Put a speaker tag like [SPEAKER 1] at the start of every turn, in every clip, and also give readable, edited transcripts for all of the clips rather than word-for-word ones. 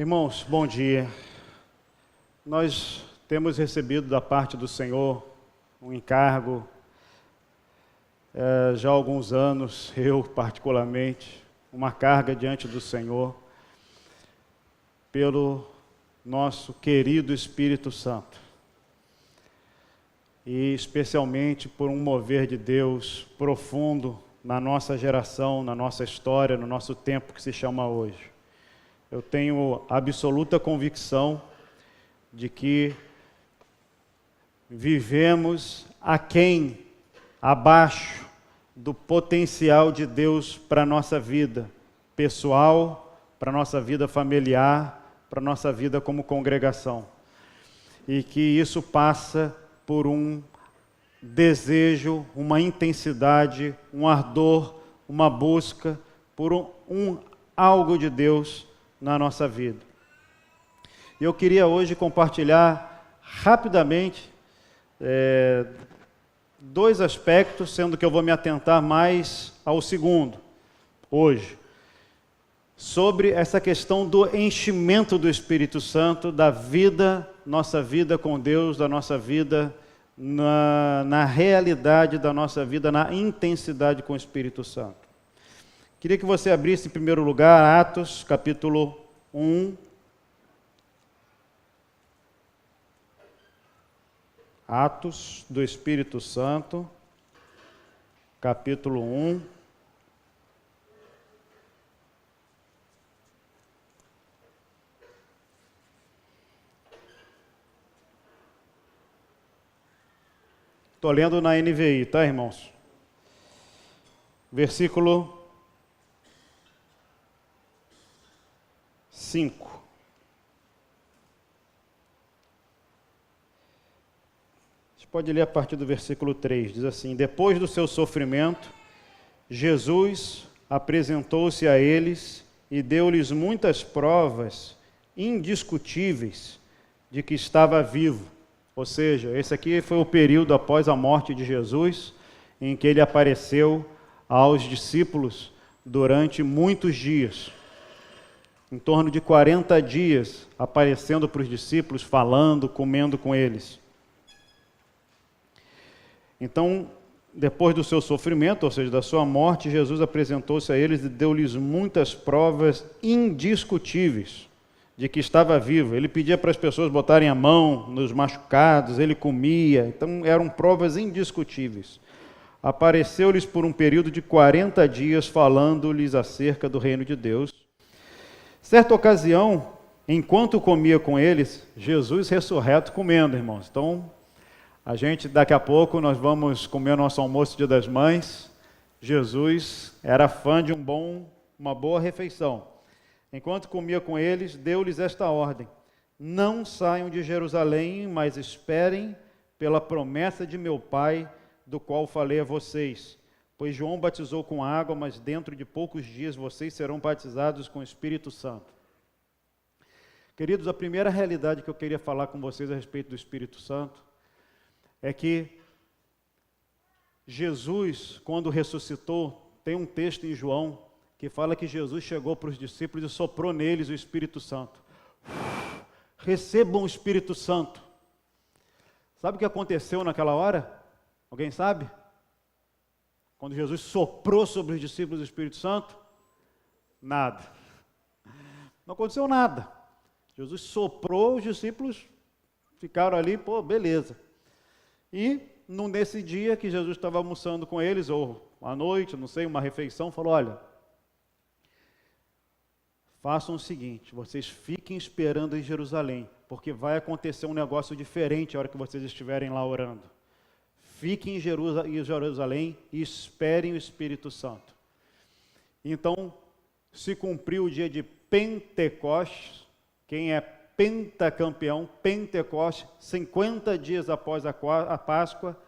[SPEAKER 1] Irmãos, bom dia. Nós temos recebido da parte do Senhor um encargo, já há alguns anos, eu particularmente, uma carga diante do Senhor, pelo nosso querido Espírito Santo. E especialmente por um mover de Deus profundo na nossa geração, na nossa história, no nosso tempo que se chama hoje. Eu tenho absoluta convicção de que vivemos aquém, abaixo do potencial de Deus para a nossa vida pessoal, para a nossa vida familiar, para a nossa vida como congregação. E que isso passa por um desejo, uma intensidade, um ardor, uma busca por algo de Deus na nossa vida. E eu queria hoje compartilhar rapidamente dois aspectos, sendo que eu vou me atentar mais ao segundo, hoje, sobre essa questão do enchimento do Espírito Santo, da vida, nossa vida com Deus, da nossa vida na realidade da nossa vida, na intensidade com o Espírito Santo. Queria que você abrisse em primeiro lugar Atos, capítulo 1. Atos do Espírito Santo, capítulo 1. Estou lendo na NVI, tá, irmãos? Versículo 5. Você pode ler a partir do versículo 3. Diz assim: depois do seu sofrimento, Jesus apresentou-se a eles e deu-lhes muitas provas indiscutíveis de que estava vivo. Ou seja, esse aqui foi o período após a morte de Jesus, em que ele apareceu aos discípulos durante muitos dias. Em torno de 40 dias, aparecendo para os discípulos, falando, comendo com eles. Então, depois do seu sofrimento, ou seja, da sua morte, Jesus apresentou-se a eles e deu-lhes muitas provas indiscutíveis de que estava vivo. Ele pedia para as pessoas botarem a mão nos machucados, ele comia, então eram provas indiscutíveis. Apareceu-lhes por um período de 40 dias, falando-lhes acerca do reino de Deus. Certa ocasião, enquanto comia com eles, Jesus ressurreto comendo, irmãos. Então, a gente, daqui a pouco, nós vamos comer nosso almoço Dia das Mães. Jesus era fã de uma boa refeição. Enquanto comia com eles, deu-lhes esta ordem: não saiam de Jerusalém, mas esperem pela promessa de meu Pai, do qual falei a vocês. Pois João batizou com água, mas dentro de poucos dias vocês serão batizados com o Espírito Santo. Queridos, a primeira realidade que eu queria falar com vocês a respeito do Espírito Santo é que Jesus, quando ressuscitou, tem um texto em João que fala que Jesus chegou para os discípulos e soprou neles o Espírito Santo. Recebam o Espírito Santo. Sabe o que aconteceu naquela hora? Alguém sabe? Quando Jesus soprou sobre os discípulos do Espírito Santo? Nada. Não aconteceu nada. Jesus soprou, os discípulos ficaram ali, beleza. E nesse dia que Jesus estava almoçando com eles, ou à noite, não sei, uma refeição, falou: olha, façam o seguinte, vocês fiquem esperando em Jerusalém, porque vai acontecer um negócio diferente a hora que vocês estiverem lá orando. Fiquem em Jerusalém e esperem o Espírito Santo. Então, se cumpriu o dia de Pentecostes. Quem é pentacampeão, Pentecostes, 50 dias após a Páscoa,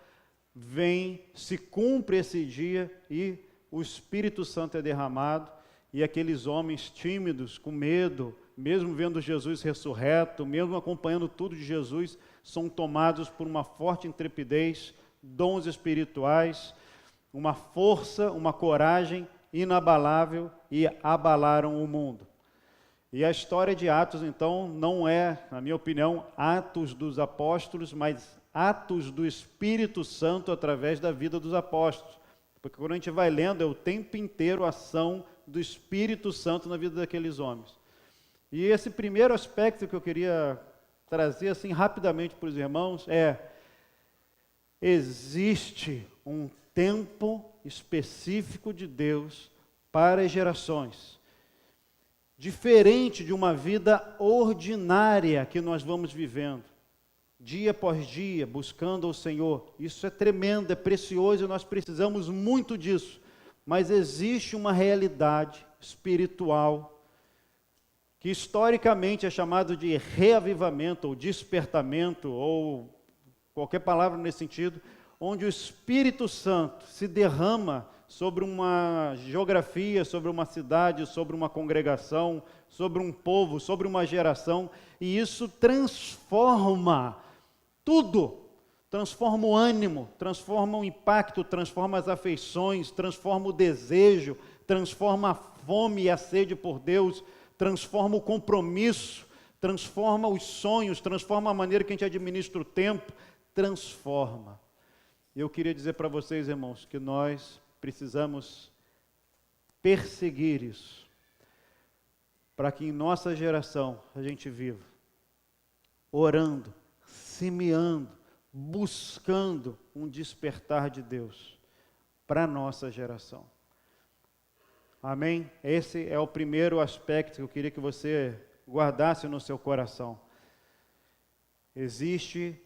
[SPEAKER 1] se cumpre esse dia e o Espírito Santo é derramado, e aqueles homens tímidos, com medo, mesmo vendo Jesus ressurreto, mesmo acompanhando tudo de Jesus, são tomados por uma forte intrepidez, dons espirituais, uma força, uma coragem inabalável, e abalaram o mundo. E a história de Atos, então, não é, na minha opinião, Atos dos Apóstolos, mas Atos do Espírito Santo através da vida dos apóstolos. Porque quando a gente vai lendo, é o tempo inteiro a ação do Espírito Santo na vida daqueles homens. E esse primeiro aspecto que eu queria trazer assim rapidamente para os irmãos existe um tempo específico de Deus para as gerações. Diferente de uma vida ordinária que nós vamos vivendo, dia após dia, buscando ao Senhor. Isso é tremendo, é precioso e nós precisamos muito disso. Mas existe uma realidade espiritual que historicamente é chamado de reavivamento, ou despertamento, ou qualquer palavra nesse sentido, onde o Espírito Santo se derrama sobre uma geografia, sobre uma cidade, sobre uma congregação, sobre um povo, sobre uma geração, e isso transforma tudo. Transforma o ânimo, transforma o impacto, transforma as afeições, transforma o desejo, transforma a fome e a sede por Deus, transforma o compromisso, transforma os sonhos, transforma a maneira que a gente administra o tempo, transforma. Eu queria dizer para vocês, irmãos, que nós precisamos perseguir isso, para que em nossa geração a gente viva orando, semeando, buscando um despertar de Deus para a nossa geração. Amém? Esse é o primeiro aspecto que eu queria que você guardasse no seu coração. Existe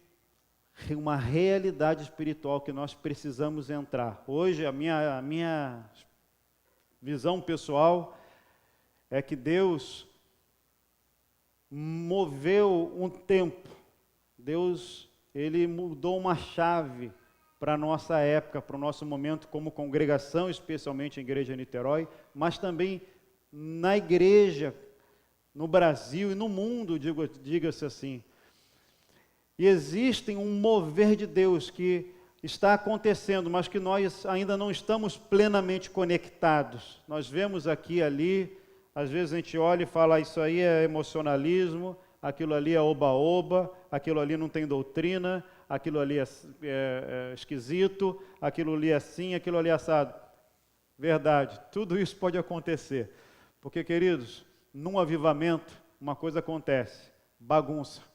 [SPEAKER 1] uma realidade espiritual que nós precisamos entrar. Hoje, a minha visão pessoal é que Deus moveu um tempo. Deus, Ele mudou uma chave para a nossa época, para o nosso momento como congregação, especialmente a Igreja Niterói, mas também na igreja, no Brasil e no mundo, diga-se assim. E existe um mover de Deus que está acontecendo, mas que nós ainda não estamos plenamente conectados. Nós vemos aqui e ali, às vezes a gente olha e fala, isso aí é emocionalismo, aquilo ali é oba-oba, aquilo ali não tem doutrina, aquilo ali é esquisito, aquilo ali é assim, aquilo ali é assado. Verdade, tudo isso pode acontecer. Porque, queridos, num avivamento, uma coisa acontece, bagunça.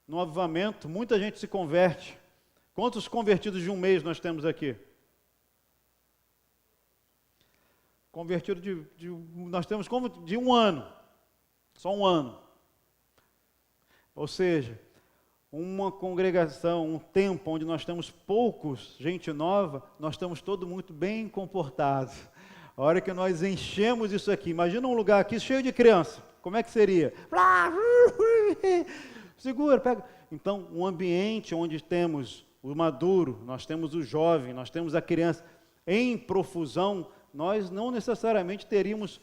[SPEAKER 1] No avivamento, muita gente se converte. Quantos convertidos de um mês nós temos aqui? Convertido nós temos como de um ano. Só um ano. Ou seja, uma congregação, um tempo onde nós temos poucos, gente nova, nós estamos todos muito bem comportados. A hora que nós enchemos isso aqui, imagina um lugar aqui cheio de criança, como é que seria? Segura, pega. Então, um ambiente onde temos o maduro, nós temos o jovem, nós temos a criança em profusão, nós não necessariamente teríamos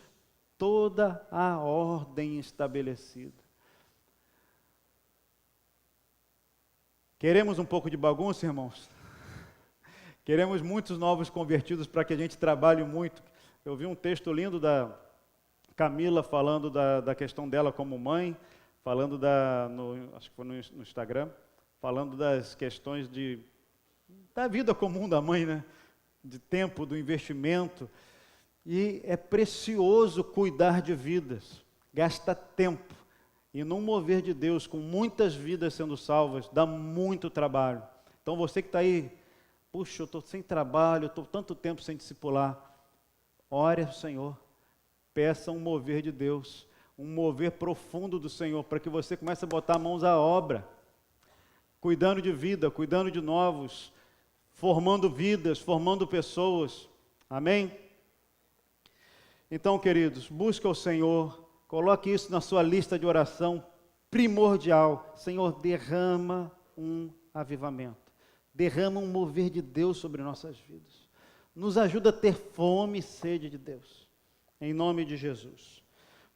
[SPEAKER 1] toda a ordem estabelecida. Queremos um pouco de bagunça, irmãos? Queremos muitos novos convertidos para que a gente trabalhe muito. Eu vi um texto lindo da Camila falando da questão dela como mãe, falando acho que foi no Instagram, falando das questões da vida comum da mãe, né? De tempo, do investimento. E é precioso cuidar de vidas, gasta tempo. E num mover de Deus, com muitas vidas sendo salvas, dá muito trabalho. Então você que está aí, puxa, eu estou sem trabalho, eu estou tanto tempo sem discipular. Ore ao Senhor, peça um mover de Deus, um mover profundo do Senhor, para que você comece a botar mãos à obra, cuidando de vida, cuidando de novos, formando vidas, formando pessoas. Amém? Então, queridos, busque ao Senhor, coloque isso na sua lista de oração primordial. Senhor, derrama um avivamento, derrama um mover de Deus sobre nossas vidas. Nos ajuda a ter fome e sede de Deus, em nome de Jesus.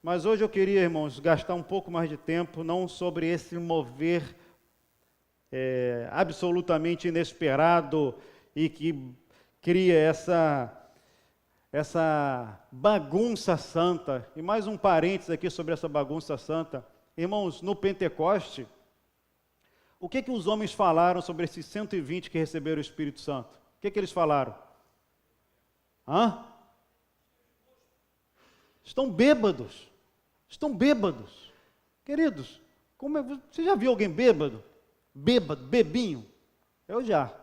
[SPEAKER 1] Mas hoje eu queria, irmãos, gastar um pouco mais de tempo, não sobre esse mover absolutamente inesperado e que cria essa bagunça santa. E mais um parênteses aqui sobre essa bagunça santa. Irmãos, no Pentecoste, o que os homens falaram sobre esses 120 que receberam o Espírito Santo? O que eles falaram? Estão bêbados. Estão bêbados. Queridos, você já viu alguém bêbado? Bêbado, bebinho? Eu já.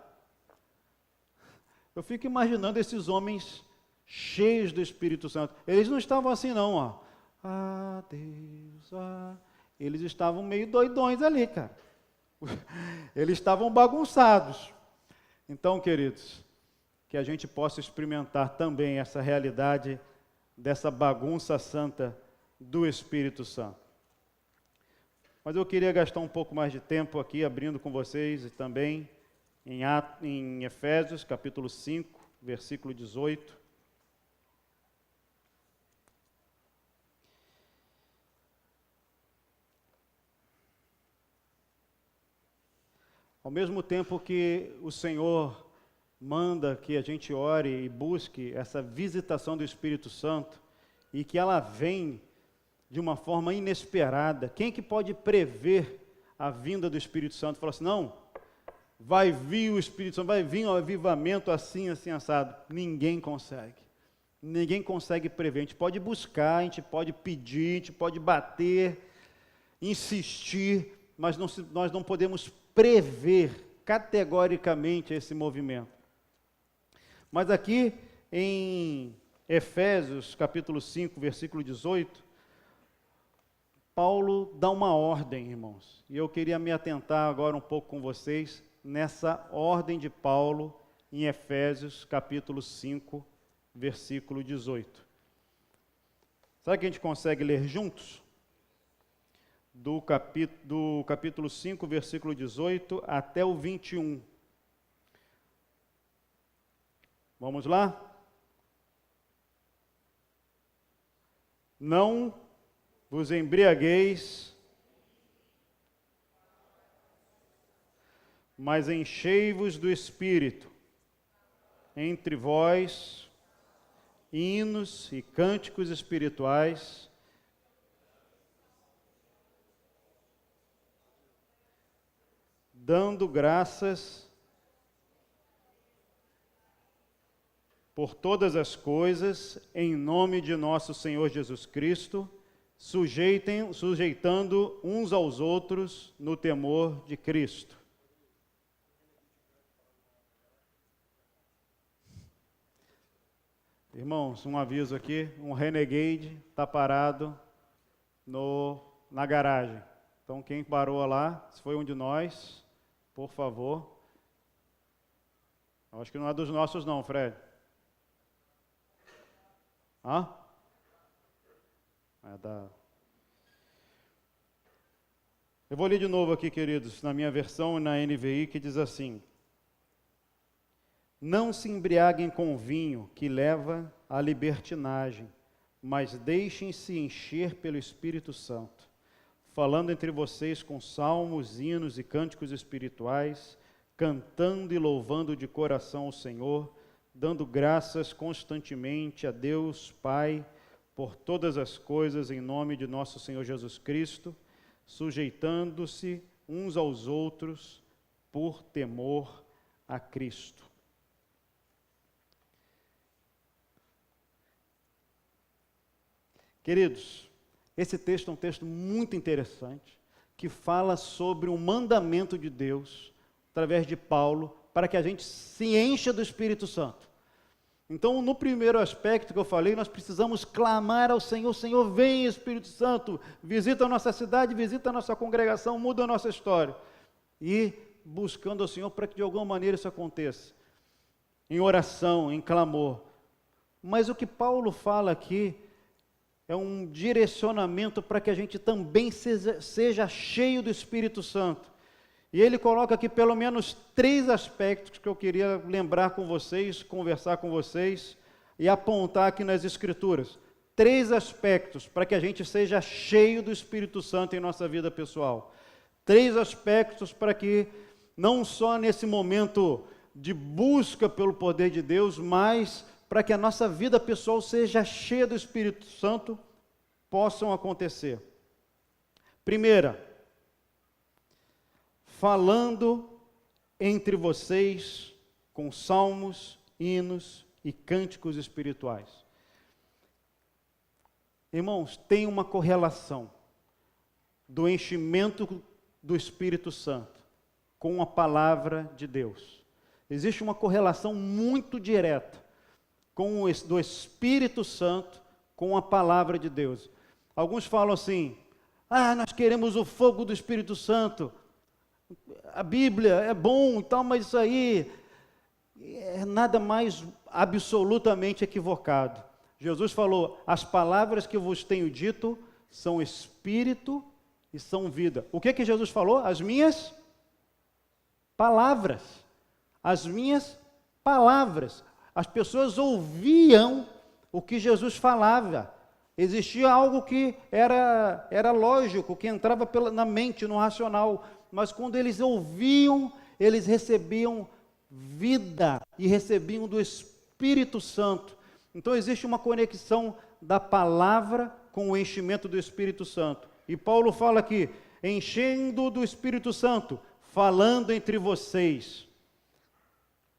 [SPEAKER 1] Eu fico imaginando esses homens cheios do Espírito Santo. Eles não estavam assim não, ó. Deus, Eles estavam meio doidões ali, cara. Eles estavam bagunçados. Então, queridos, que a gente possa experimentar também essa realidade dessa bagunça santa do Espírito Santo. Mas eu queria gastar um pouco mais de tempo aqui, abrindo com vocês e também em Efésios, capítulo 5, versículo 18. Ao mesmo tempo que o Senhor manda que a gente ore e busque essa visitação do Espírito Santo, e que ela vem de uma forma inesperada. Quem que pode prever a vinda do Espírito Santo? Fala assim, não, vai vir o Espírito Santo, vai vir um avivamento assim, assim, assado. Ninguém consegue. Ninguém consegue prever. A gente pode buscar, a gente pode pedir, a gente pode bater, insistir, mas nós não podemos prever categoricamente esse movimento. Mas aqui em Efésios, capítulo 5, versículo 18, Paulo dá uma ordem, irmãos. E eu queria me atentar agora um pouco com vocês nessa ordem de Paulo em Efésios, capítulo 5, versículo 18. Será que a gente consegue ler juntos? Do capítulo 5, versículo 18 até o 21. Vamos lá? Não vos embriagueis, mas enchei-vos do Espírito, entre vós, hinos e cânticos espirituais, dando graças por todas as coisas, em nome de nosso Senhor Jesus Cristo, sujeitando uns aos outros no temor de Cristo. Irmãos, um aviso aqui, um Renegade está parado na garagem. Então, quem parou lá, se foi um de nós, por favor. Acho que não é dos nossos não, Fred. Eu vou ler de novo aqui, queridos, na minha versão e na NVI, que diz assim: não se embriaguem com vinho, que leva à libertinagem, mas deixem-se encher pelo Espírito Santo, falando entre vocês com salmos, hinos e cânticos espirituais, cantando e louvando de coração ao Senhor, dando graças constantemente a Deus Pai por todas as coisas em nome de nosso Senhor Jesus Cristo, sujeitando-se uns aos outros por temor a Cristo. Queridos, esse texto é um texto muito interessante, que fala sobre um mandamento de Deus, através de Paulo, para que a gente se encha do Espírito Santo. Então, no primeiro aspecto que eu falei, nós precisamos clamar ao Senhor: Senhor, vem Espírito Santo, visita a nossa cidade, visita a nossa congregação, muda a nossa história. E buscando ao Senhor para que de alguma maneira isso aconteça, em oração, em clamor. Mas o que Paulo fala aqui é um direcionamento para que a gente também seja cheio do Espírito Santo. E ele coloca aqui pelo menos 3 aspectos que eu queria lembrar com vocês, conversar com vocês e apontar aqui nas Escrituras. 3 aspectos para que a gente seja cheio do Espírito Santo em nossa vida pessoal. 3 aspectos para que, não só nesse momento de busca pelo poder de Deus, mas para que a nossa vida pessoal seja cheia do Espírito Santo, possam acontecer. Primeira, falando entre vocês com salmos, hinos e cânticos espirituais. Irmãos, tem uma correlação do enchimento do Espírito Santo com a palavra de Deus. Existe uma correlação muito direta do Espírito Santo com a palavra de Deus. Alguns falam assim: nós queremos o fogo do Espírito Santo, a Bíblia é bom e tal, mas isso aí é nada mais absolutamente equivocado. Jesus falou: as palavras que vos tenho dito são espírito e são vida. O que Jesus falou? As minhas palavras. As minhas palavras. As pessoas ouviam o que Jesus falava. Existia algo que era lógico, que entrava na mente, no racional. Mas quando eles ouviam, eles recebiam vida e recebiam do Espírito Santo. Então existe uma conexão da palavra com o enchimento do Espírito Santo. E Paulo fala aqui: enchendo do Espírito Santo, falando entre vocês.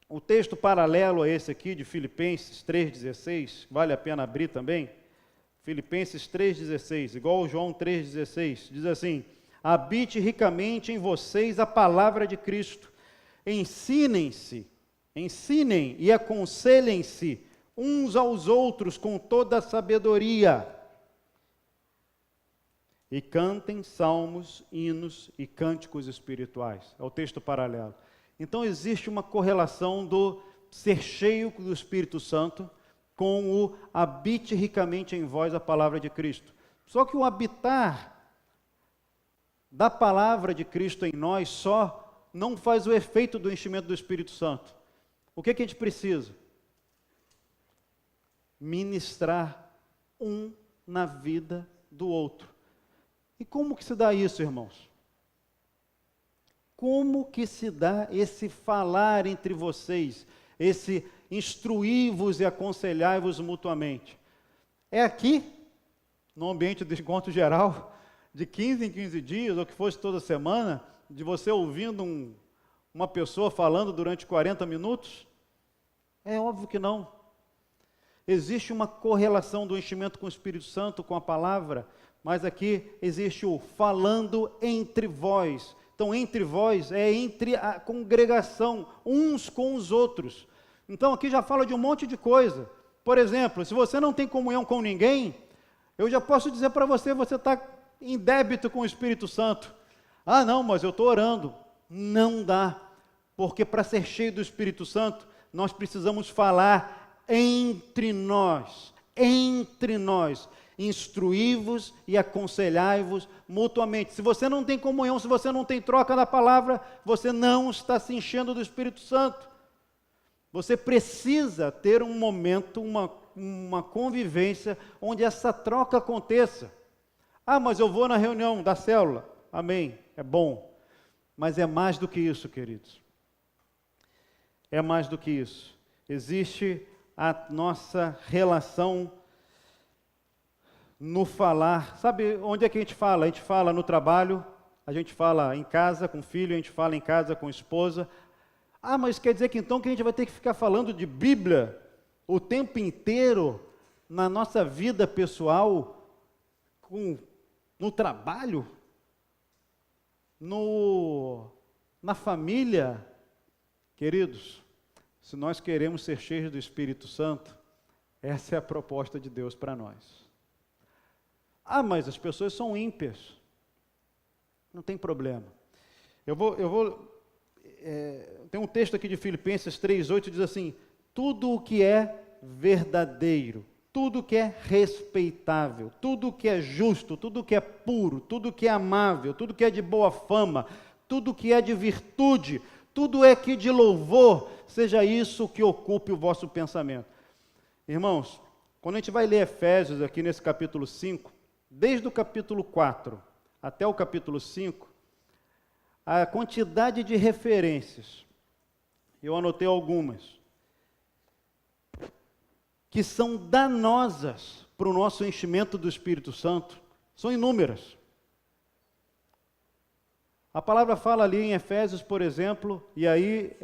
[SPEAKER 1] O texto paralelo a esse aqui, de Filipenses 3,16, vale a pena abrir também. Filipenses 3,16, igual João 3,16, diz assim: habite ricamente em vocês a palavra de Cristo. Ensinem e aconselhem-se uns aos outros com toda a sabedoria. E cantem salmos, hinos e cânticos espirituais. É o texto paralelo. Então existe uma correlação do ser cheio do Espírito Santo com o habite ricamente em vós a palavra de Cristo. Só que o habitar da palavra de Cristo em nós só não faz o efeito do enchimento do Espírito Santo. O que a gente precisa? Ministrar um na vida do outro. E como que se dá isso, irmãos? Como que se dá esse falar entre vocês, esse instruí-vos e aconselhai-vos mutuamente? É aqui, no ambiente de encontro geral, de 15 em 15 dias, ou que fosse toda semana, de você ouvindo uma pessoa falando durante 40 minutos? É óbvio que não. Existe uma correlação do enchimento com o Espírito Santo, com a palavra, mas aqui existe o falando entre vós. Então, entre vós é entre a congregação, uns com os outros. Então, aqui já fala de um monte de coisa. Por exemplo, se você não tem comunhão com ninguém, eu já posso dizer para você, você está em débito com o Espírito Santo. Não, mas eu estou orando. Não dá, porque para ser cheio do Espírito Santo, nós precisamos falar entre nós, instruí-vos e aconselhai-vos mutuamente. Se você não tem comunhão, se você não tem troca da palavra, você não está se enchendo do Espírito Santo. Você precisa ter um momento, uma convivência, onde essa troca aconteça. Mas eu vou na reunião da célula. Amém, é bom. Mas é mais do que isso, queridos. É mais do que isso. Existe a nossa relação no falar. Sabe onde é que a gente fala? A gente fala no trabalho, a gente fala em casa com o filho, a gente fala em casa com a esposa. Mas quer dizer que então que a gente vai ter que ficar falando de Bíblia o tempo inteiro na nossa vida pessoal, no trabalho, na família? Queridos, se nós queremos ser cheios do Espírito Santo, essa é a proposta de Deus para nós. Mas as pessoas são ímpias. Não tem problema. Tem um texto aqui de Filipenses 3,8, diz assim: tudo o que é verdadeiro, tudo o que é respeitável, tudo o que é justo, tudo o que é puro, tudo o que é amável, tudo o que é de boa fama, tudo o que é de virtude, tudo é que de louvor, seja isso que ocupe o vosso pensamento. Irmãos, quando a gente vai ler Efésios aqui nesse capítulo 5, desde o capítulo 4 até o capítulo 5, a quantidade de referências, eu anotei algumas. que são danosas para o nosso enchimento do Espírito Santo são inúmeras. A palavra fala ali em Efésios, por exemplo, e aí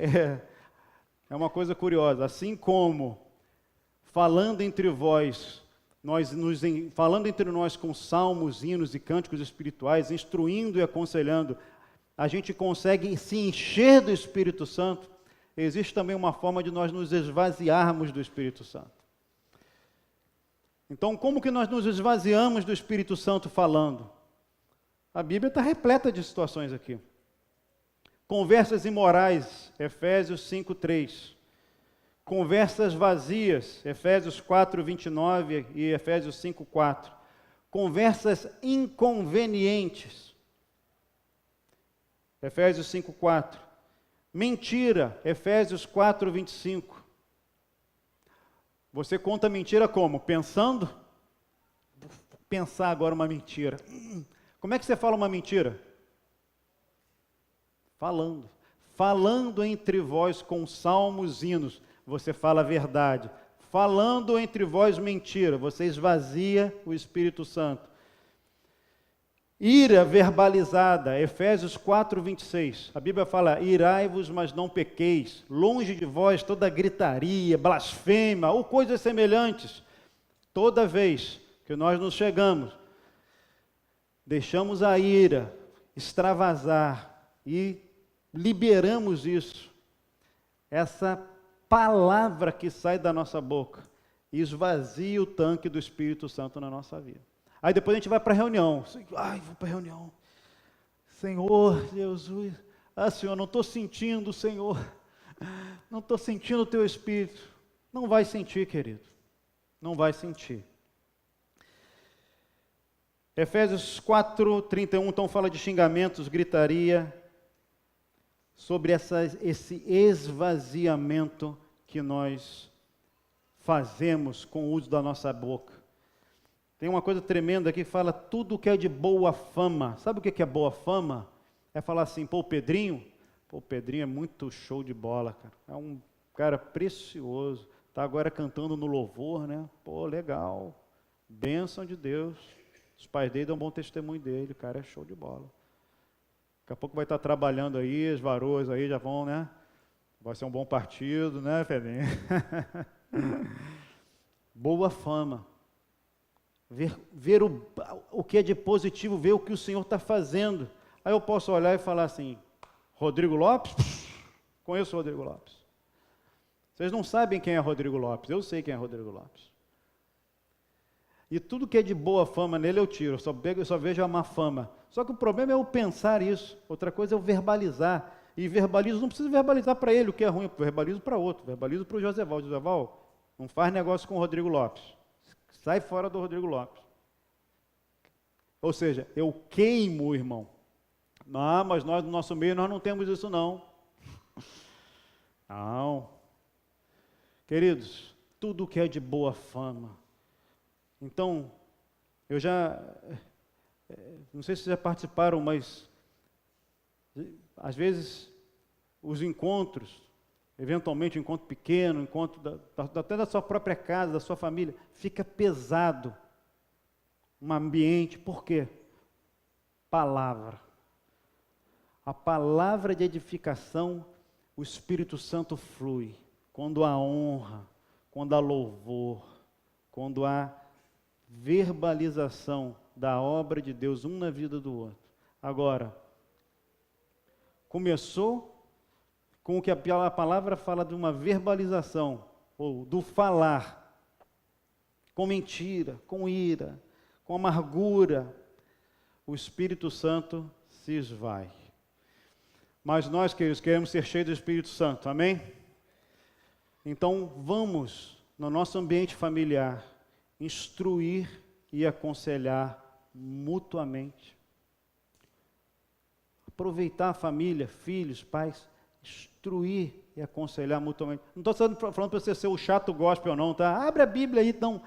[SPEAKER 1] é uma coisa curiosa, assim como falando entre vós, falando entre nós com salmos, hinos e cânticos espirituais, instruindo e aconselhando, a gente consegue se encher do Espírito Santo. Existe também uma forma de nós nos esvaziarmos do Espírito Santo. Então, como que nós nos esvaziamos do Espírito Santo falando? A Bíblia está repleta de situações aqui. Conversas imorais, Efésios 5:3. Conversas vazias, Efésios 4:29 e Efésios 5:4. Conversas inconvenientes, Efésios 5:4. Mentira, Efésios 4:25. Você conta mentira como? Pensando? Vou pensar agora uma mentira. Como é que você fala uma mentira? Falando. Falando entre vós com salmos, hinos, você fala a verdade. Falando entre vós mentira, você esvazia o Espírito Santo. Ira verbalizada, Efésios 4:26. A Bíblia fala, irai-vos, mas não pequeis. Longe de vós toda gritaria, blasfêmia ou coisas semelhantes. Toda vez que nós nos chegamos, deixamos a ira extravasar e liberamos isso. Essa palavra que sai da nossa boca esvazia o tanque do Espírito Santo na nossa vida. Aí depois a gente vai para a reunião. Ai, vou para a reunião. Senhor, Jesus. Senhor, não estou sentindo, Senhor. Não estou sentindo o Teu Espírito. Não vai sentir, querido. Não vai sentir. Efésios 4:31, então fala de xingamentos, gritaria, sobre esse esvaziamento que nós fazemos com o uso da nossa boca. Tem uma coisa tremenda aqui que fala tudo que é de boa fama. Sabe o que é boa fama? É falar assim, o Pedrinho é muito show de bola, cara. É um cara precioso. Está agora cantando no louvor, né? Legal. Bênção de Deus. Os pais dele dão um bom testemunho dele. O cara é show de bola. Daqui a pouco vai estar trabalhando aí, as varoas aí já vão, né? Vai ser um bom partido, né, Pedrinho? Boa fama. Ver o que é de positivo, ver o que o Senhor está fazendo. Aí eu posso olhar e falar assim, Rodrigo Lopes? Conheço o Rodrigo Lopes. Vocês não sabem quem é Rodrigo Lopes, eu sei quem é Rodrigo Lopes. E tudo que é de boa fama nele eu tiro, eu só vejo a má fama. Só que o problema é eu pensar isso, outra coisa é eu verbalizar. E verbalizo, não preciso verbalizar para ele o que é ruim, eu verbalizo para outro, verbalizo para o Joseval. Joseval, não faz negócio com o Rodrigo Lopes. Sai fora do Rodrigo Lopes. Ou seja, eu queimo o irmão. Não, mas nós, no nosso meio, nós não temos isso não. Não. Queridos, tudo que é de boa fama. Então, eu já, não sei se já participaram, mas, às vezes, os encontros, eventualmente um encontro pequeno, encontro até da sua própria casa, da sua família, fica pesado um ambiente. Por quê? Palavra. A palavra de edificação, o Espírito Santo flui. Quando há honra, quando há louvor, quando há verbalização da obra de Deus, um na vida do outro. Agora, começou com o que a palavra fala de uma verbalização, ou do falar, com mentira, com ira, com amargura, o Espírito Santo se esvai. Mas nós, queridos, queremos ser cheios do Espírito Santo, amém? Então, vamos, no nosso ambiente familiar, instruir e aconselhar mutuamente. Aproveitar a família, filhos, pais, instruir e aconselhar mutuamente. Não estou falando para você ser o chato gospel não, tá? Abre a Bíblia aí, então,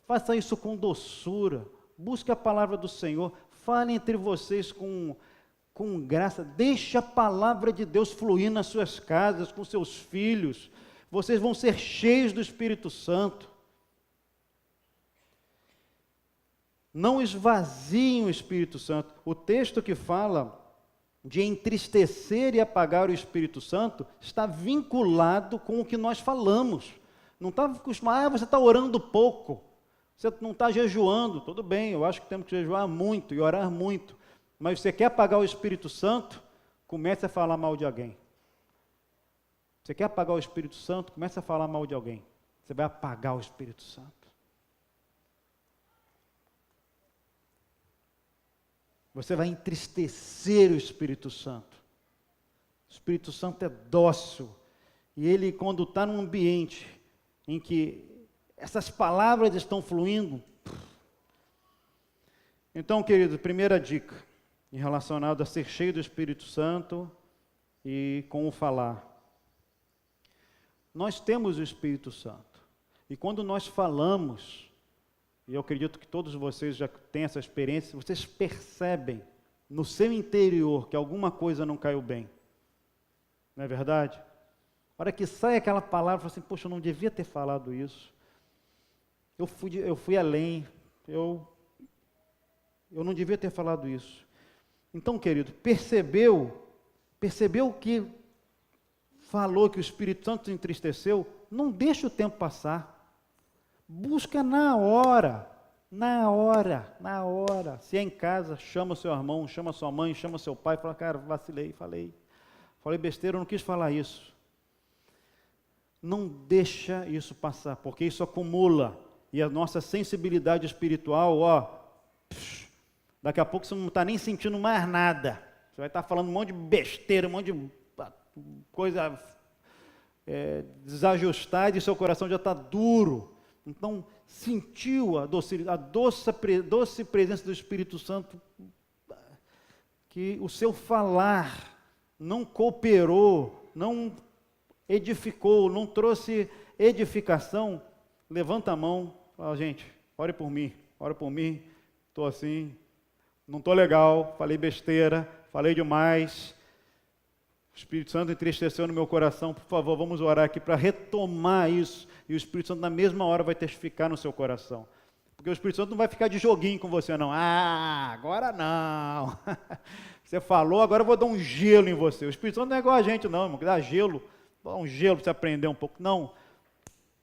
[SPEAKER 1] faça isso com doçura, busque a palavra do Senhor, fale entre vocês com graça, deixe a palavra de Deus fluir nas suas casas, com seus filhos, vocês vão ser cheios do Espírito Santo. Não esvaziem o Espírito Santo. O texto que fala de entristecer e apagar o Espírito Santo está vinculado com o que nós falamos. Não está acostumado, você está orando pouco, você não está jejuando, tudo bem, eu acho que temos que jejuar muito e orar muito, mas você quer apagar o Espírito Santo, comece a falar mal de alguém. Você quer apagar o Espírito Santo, comece a falar mal de alguém. Você vai apagar o Espírito Santo. Você vai entristecer o Espírito Santo. O Espírito Santo é dócil. E ele, quando está num ambiente em que essas palavras estão fluindo. Então, querido, primeira dica, em relacionado a ser cheio do Espírito Santo e com o falar. Nós temos o Espírito Santo. E quando nós falamos, e eu acredito que todos vocês já têm essa experiência, vocês percebem no seu interior que alguma coisa não caiu bem. Não é verdade? A hora que sai aquela palavra, fala assim, poxa, eu não devia ter falado isso. Eu fui além, eu não devia ter falado isso. Então, querido, percebeu que falou que o Espírito Santo te entristeceu? Não deixa o tempo passar. Busca na hora. Se é em casa, chama o seu irmão, chama a sua mãe, chama o seu pai, fala, cara, vacilei, falei besteira, eu não quis falar isso. Não deixa isso passar, porque isso acumula. E a nossa sensibilidade espiritual, daqui a pouco você não está nem sentindo mais nada. Você vai estar falando um monte de besteira, um monte de coisa desajustada e seu coração já está duro. Então, sentiu a doce presença do Espírito Santo, que o seu falar não cooperou, não edificou, não trouxe edificação. Levanta a mão, fala, gente, ore por mim, estou assim, não estou legal, falei besteira, falei demais, o Espírito Santo entristeceu no meu coração, por favor, vamos orar aqui para retomar isso, e o Espírito Santo na mesma hora vai testificar no seu coração, porque o Espírito Santo não vai ficar de joguinho com você não, agora não, você falou, agora eu vou dar um gelo em você. O Espírito Santo não é igual a gente não, irmão, que dá gelo, dá um gelo para você aprender um pouco, não,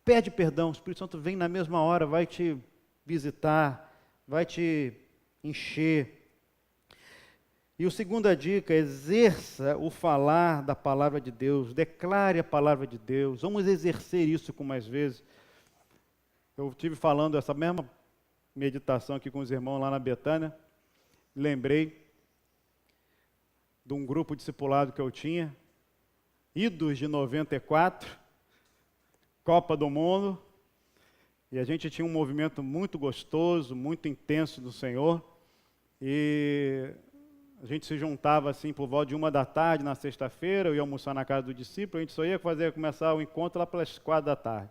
[SPEAKER 1] pede perdão, o Espírito Santo vem na mesma hora, vai te visitar, vai te encher. E a segunda dica, exerça o falar da palavra de Deus, declare a palavra de Deus, vamos exercer isso com mais vezes. Eu estive falando essa mesma meditação aqui com os irmãos lá na Betânia, lembrei de um grupo discipulado que eu tinha, idos de 94, Copa do Mundo, e a gente tinha um movimento muito gostoso, muito intenso do Senhor, e a gente se juntava assim por volta de 1h na sexta-feira, eu ia almoçar na casa do discípulo, a gente só ia começar o encontro lá pelas 4h.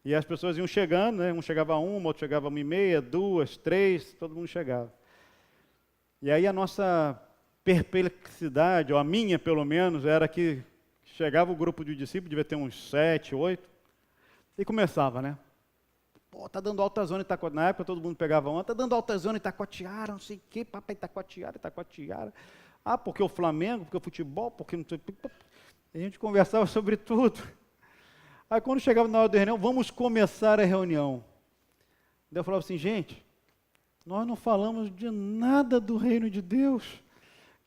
[SPEAKER 1] E as pessoas iam chegando, né? Um chegava 1, outro chegava 1h30, 2, 3, todo mundo chegava. E aí a nossa perplexidade, ou a minha pelo menos, era que chegava o grupo de discípulos, devia ter uns 7, 8, e começava, né? Pô, tá dando alta zona em Itacoatiara. Na época todo mundo pegava onda, tá dando alta zona em Itacoatiara, não sei o quê, papai, Itacoatiara. Ah, porque o Flamengo, porque o futebol, porque não sei o quê. A gente conversava sobre tudo. Aí quando chegava na hora da reunião, vamos começar a reunião. Daí eu falava assim, gente, nós não falamos de nada do reino de Deus.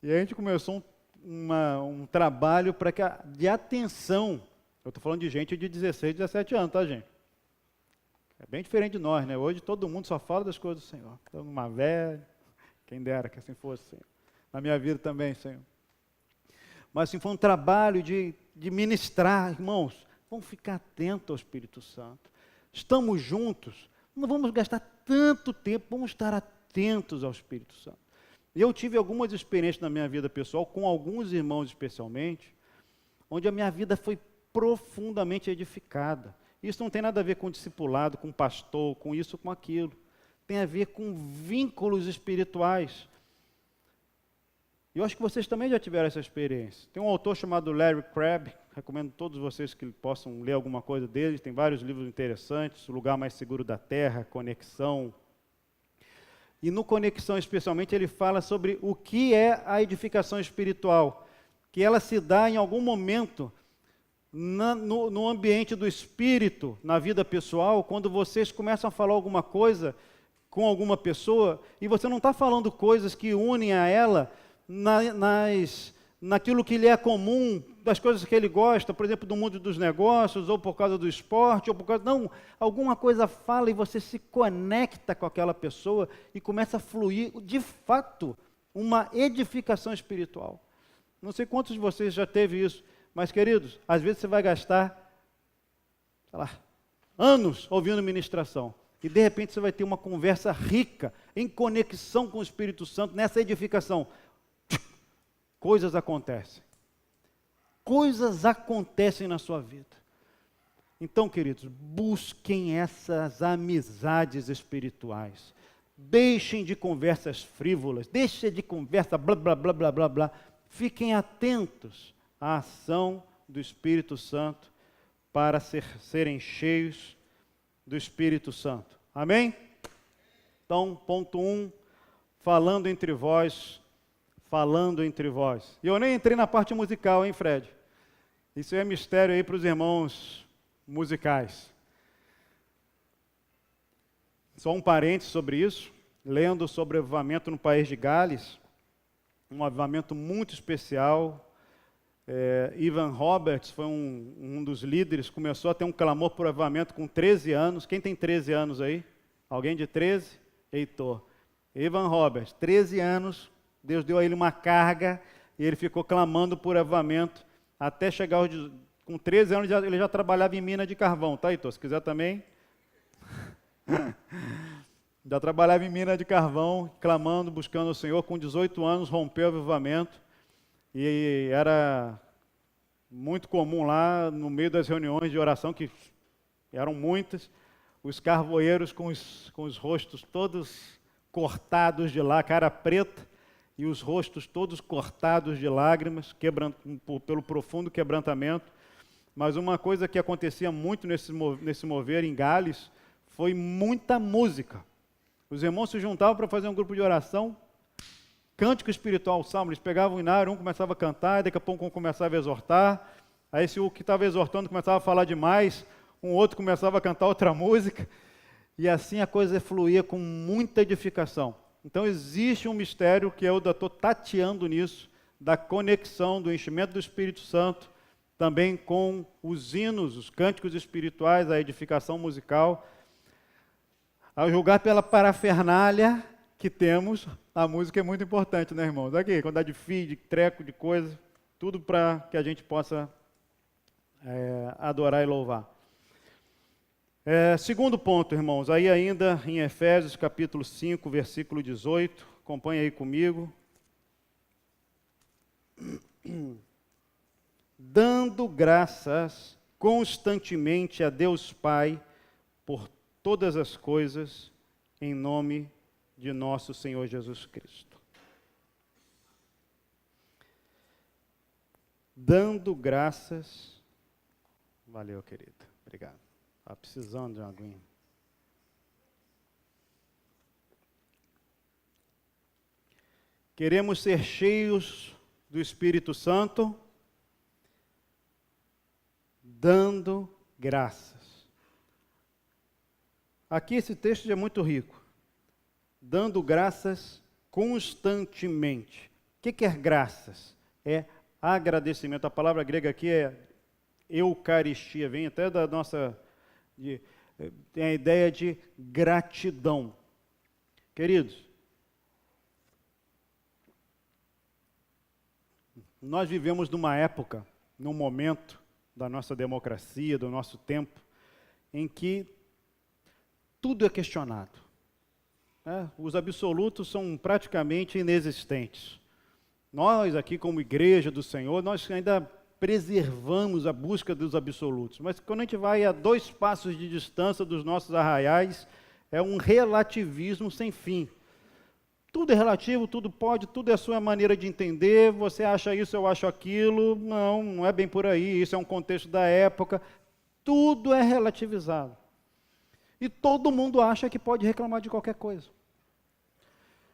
[SPEAKER 1] E aí a gente começou um trabalho de atenção. Eu estou falando de gente de 16, 17 anos, tá, gente? É bem diferente de nós, né? Hoje todo mundo só fala das coisas do Senhor. Estou numa velha, quem dera que assim fosse, Senhor. Na minha vida também, Senhor. Mas assim, foi um trabalho de ministrar, irmãos, vamos ficar atentos ao Espírito Santo. Estamos juntos, não vamos gastar tanto tempo, vamos estar atentos ao Espírito Santo. Eu tive algumas experiências na minha vida pessoal, com alguns irmãos especialmente, onde a minha vida foi profundamente edificada. Isso não tem nada a ver com discipulado, com pastor, com isso, com aquilo. Tem a ver com vínculos espirituais. Eu acho que vocês também já tiveram essa experiência. Tem um autor chamado Larry Crabb, recomendo a todos vocês que possam ler alguma coisa dele, tem vários livros interessantes, O Lugar Mais Seguro da Terra, Conexão. E no Conexão, especialmente, ele fala sobre o que é a edificação espiritual, que ela se dá em algum momento no ambiente do espírito, na vida pessoal, quando vocês começam a falar alguma coisa com alguma pessoa, e você não está falando coisas que unem a ela naquilo que lhe é comum, das coisas que ele gosta, por exemplo, do mundo dos negócios, ou por causa do esporte, ou por causa... Não, alguma coisa fala e você se conecta com aquela pessoa e começa a fluir, de fato, uma edificação espiritual. Não sei quantos de vocês já teve isso, mas, queridos, às vezes você vai gastar, sei lá, anos ouvindo ministração, e de repente você vai ter uma conversa rica, em conexão com o Espírito Santo, nessa edificação. Coisas acontecem. Coisas acontecem na sua vida. Então, queridos, busquem essas amizades espirituais. Deixem de conversas frívolas, deixem de conversa blá, blá, blá, blá, blá, blá. Fiquem atentos à ação do Espírito Santo para serem cheios do Espírito Santo. Amém? Então, ponto 1, falando entre vós. E eu nem entrei na parte musical, hein, Fred? Isso é mistério aí para os irmãos musicais. Só um parênteses sobre isso, lendo sobre o avivamento no país de Gales, um avivamento muito especial. Evan Roberts foi um dos líderes, começou a ter um clamor por avivamento com 13 anos. Quem tem 13 anos aí? Alguém de 13? Heitor. Evan Roberts, 13 anos, Deus deu a ele uma carga e ele ficou clamando por avivamento até chegar com 13 anos, ele já trabalhava em mina de carvão, tá, Heitor? Se quiser também. Já trabalhava em mina de carvão, clamando, buscando o Senhor. Com 18 anos, rompeu o avivamento. E era muito comum lá, no meio das reuniões de oração, que eram muitas, os carvoeiros com os rostos todos cortados de lá, cara preta, e os rostos todos cortados de lágrimas, pelo profundo quebrantamento. Mas uma coisa que acontecia muito nesse mover em Gales foi muita música. Os irmãos se juntavam para fazer um grupo de oração, cântico espiritual, salmo, eles pegavam o inário, um começava a cantar, daqui a pouco um começava a exortar, aí se o que estava exortando começava a falar demais, um outro começava a cantar outra música, e assim a coisa fluía com muita edificação. Então existe um mistério que eu estou tateando nisso, da conexão, do enchimento do Espírito Santo, também com os hinos, os cânticos espirituais, a edificação musical. Ao julgar pela parafernália que temos, a música é muito importante, né, irmãos? Aqui, quantidade de fio, de treco, de coisa, tudo para que a gente possa adorar e louvar. Segundo ponto, irmãos, aí ainda em Efésios capítulo 5, versículo 18, acompanha aí comigo. Dando graças constantemente a Deus Pai por todas as coisas, em nome de nosso Senhor Jesus Cristo. Dando graças. Valeu, querido. Obrigado. Estava precisando de uma aguinha. Queremos ser cheios do Espírito Santo, dando graças. Aqui esse texto é muito rico. Dando graças constantemente. O que é graças? É agradecimento. A palavra grega aqui é eucaristia, vem até da nossa... tem a ideia de gratidão. Queridos, nós vivemos numa época, num momento da nossa democracia, do nosso tempo, em que tudo é questionado. Os absolutos são praticamente inexistentes. Nós aqui como igreja do Senhor, nós ainda preservamos a busca dos absolutos. Mas quando a gente vai a 2 passos de distância dos nossos arraiais, é um relativismo sem fim. Tudo é relativo, tudo pode, tudo é a sua maneira de entender, você acha isso, eu acho aquilo. Não, não é bem por aí, isso é um contexto da época. Tudo é relativizado. E todo mundo acha que pode reclamar de qualquer coisa.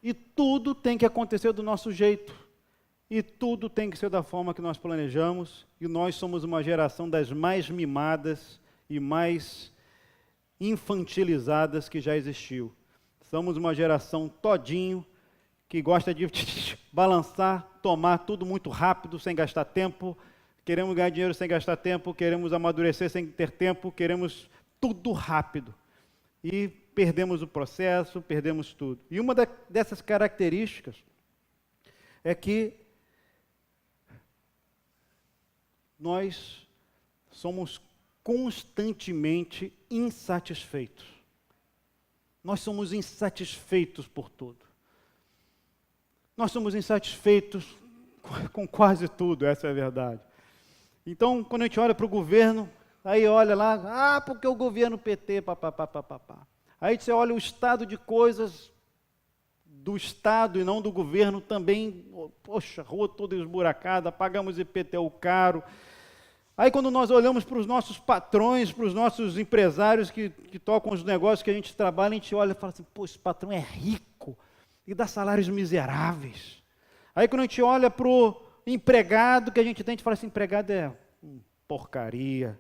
[SPEAKER 1] E tudo tem que acontecer do nosso jeito. E tudo tem que ser da forma que nós planejamos. E nós somos uma geração das mais mimadas e mais infantilizadas que já existiu. Somos uma geração todinho que gosta de balançar, tomar tudo muito rápido, sem gastar tempo. Queremos ganhar dinheiro sem gastar tempo, queremos amadurecer sem ter tempo, queremos tudo rápido. E perdemos o processo, perdemos tudo. E uma dessas características é que nós somos constantemente insatisfeitos. Nós somos insatisfeitos por tudo. Nós somos insatisfeitos com quase tudo, essa é a verdade. Então, quando a gente olha para o governo, aí olha lá, porque o governo PT, papapá. Aí você olha o estado de coisas do Estado e não do governo também, poxa, rua toda esburacada, pagamos IPTU caro. Aí quando nós olhamos para os nossos patrões, para os nossos empresários que tocam os negócios que a gente trabalha, a gente olha e fala assim, pô, esse patrão é rico e dá salários miseráveis. Aí quando a gente olha para o empregado que a gente fala assim, empregado é porcaria,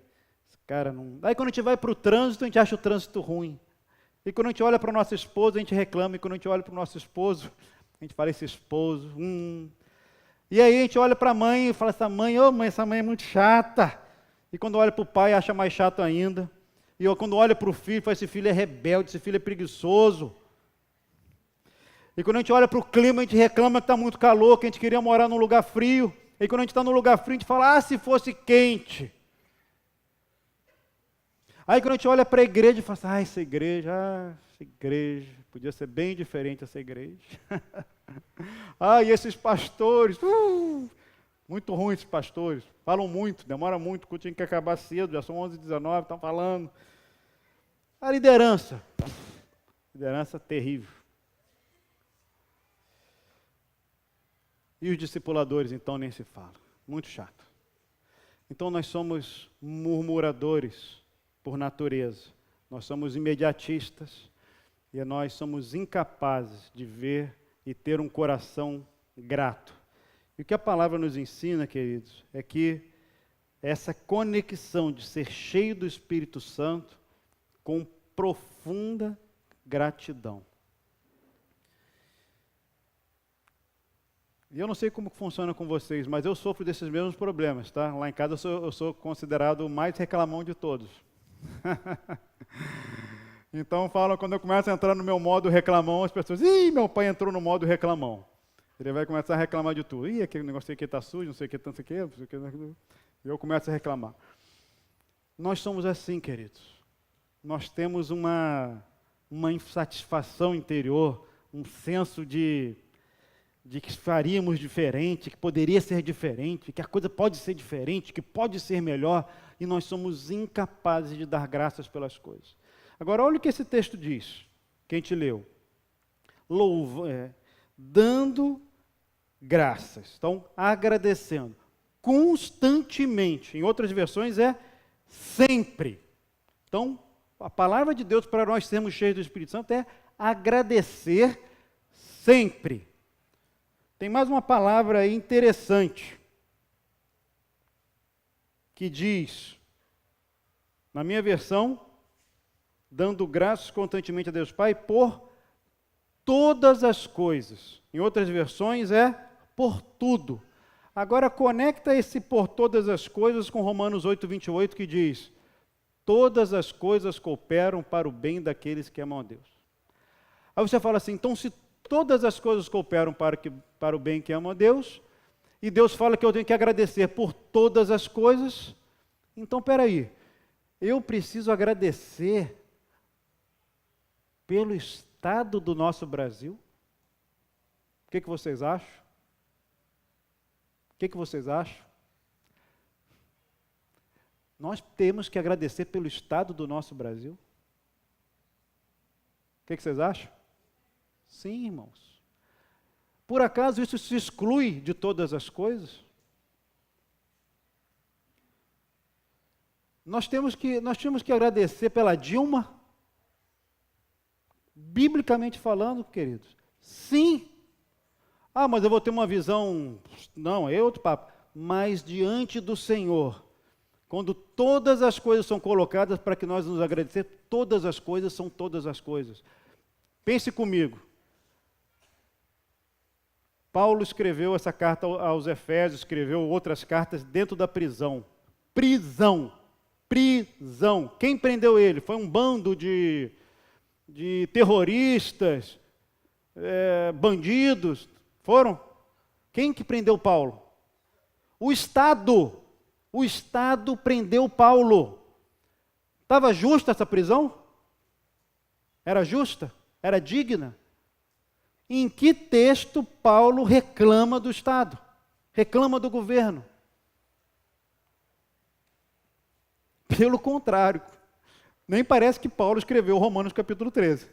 [SPEAKER 1] esse cara não... Aí quando a gente vai para o trânsito, a gente acha o trânsito ruim. E quando a gente olha para o nosso esposo, a gente reclama, e quando a gente olha para o nosso esposo, a gente fala, esse esposo, E aí a gente olha para a mãe e fala, essa mãe é muito chata. E quando olha para o pai, acha mais chato ainda. E quando olha para o filho, fala, esse filho é rebelde, esse filho é preguiçoso. E quando a gente olha para o clima, a gente reclama que está muito calor, que a gente queria morar num lugar frio. E quando a gente está num lugar frio, a gente fala, se fosse quente. Aí quando a gente olha para a igreja, fala assim, essa igreja, podia ser bem diferente essa igreja. E esses pastores, muito ruins esses pastores, falam muito, demora muito, o culto tinha que acabar cedo, já são 11h19, estão falando. A liderança terrível. E os discipuladores, então, nem se fala, muito chato. Então nós somos murmuradores por natureza, nós somos imediatistas e nós somos incapazes de ver e ter um coração grato. E o que a palavra nos ensina, queridos, é que essa conexão de ser cheio do Espírito Santo com profunda gratidão. E eu não sei como funciona com vocês, mas eu sofro desses mesmos problemas, tá? Lá em casa eu sou considerado o mais reclamão de todos. Então falam, quando eu começo a entrar no meu modo reclamão, as pessoas, meu pai entrou no modo reclamão. Ele vai começar a reclamar de tudo. Aquele negócio aqui está sujo, não sei o que, não sei o que, não sei o que. E eu começo a reclamar. Nós somos assim, queridos. Nós temos uma insatisfação interior, um senso de que faríamos diferente, que poderia ser diferente, que a coisa pode ser diferente, que pode ser melhor, e nós somos incapazes de dar graças pelas coisas. Agora, olha o que esse texto diz, que a gente leu. Dando graças, então, agradecendo, constantemente, em outras versões é sempre. Então, a palavra de Deus para nós sermos cheios do Espírito Santo é agradecer sempre. Tem mais uma palavra aí interessante, que diz, na minha versão, dando graças constantemente a Deus Pai por todas as coisas. Em outras versões é por tudo. Agora conecta esse por todas as coisas com Romanos 8:28, que diz, todas as coisas cooperam para o bem daqueles que amam a Deus. Aí você fala assim, então se todas as coisas cooperam para o bem que amam a Deus, e Deus fala que eu tenho que agradecer por todas as coisas, então peraí, eu preciso agradecer pelo estado do nosso Brasil? O que vocês acham? O que vocês acham? Nós temos que agradecer pelo estado do nosso Brasil? O que vocês acham? Sim, irmãos. Por acaso isso se exclui de todas as coisas? Nós temos que agradecer pela Dilma? Biblicamente falando, queridos, Sim. Ah, mas eu vou ter uma visão... Não, é outro papo. Mas diante do Senhor, quando todas as coisas são colocadas para que nós nos agradecer, todas as coisas são todas as coisas. Pense comigo. Paulo escreveu essa carta aos Efésios, escreveu outras cartas dentro da prisão. Prisão. Prisão. Quem prendeu ele? Foi um bando de terroristas, bandidos. Foram? Quem que prendeu Paulo? O Estado. O Estado prendeu Paulo. Estava justa essa prisão? Era justa? Era digna? Em que texto Paulo reclama do Estado? Reclama do governo? Pelo contrário, nem parece que Paulo escreveu Romanos capítulo 13.